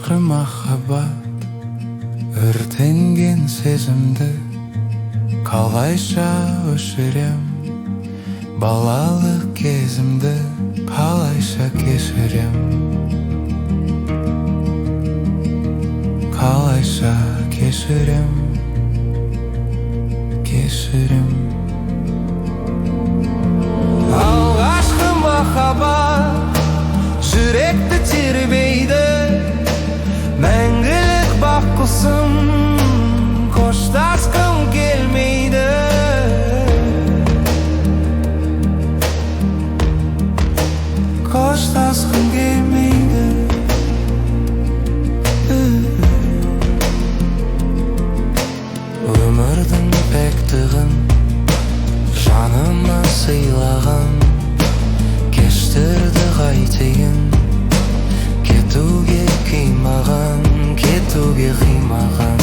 алғашқы махаббат өртенген сезімді қалайша өшірем, балалық кезімді қалайша кешірем, қалайша кешірем, кешірем. Алғашқы махаббат жүректі тербейді, мәңгілік бақ құсым, қоштасқым келмейді. Қоштасқым келмейді. Өмірдің пәктігін жаныма сыйлаған, кешірді қайтейін, кетуге қимаған, кетуге қимаған.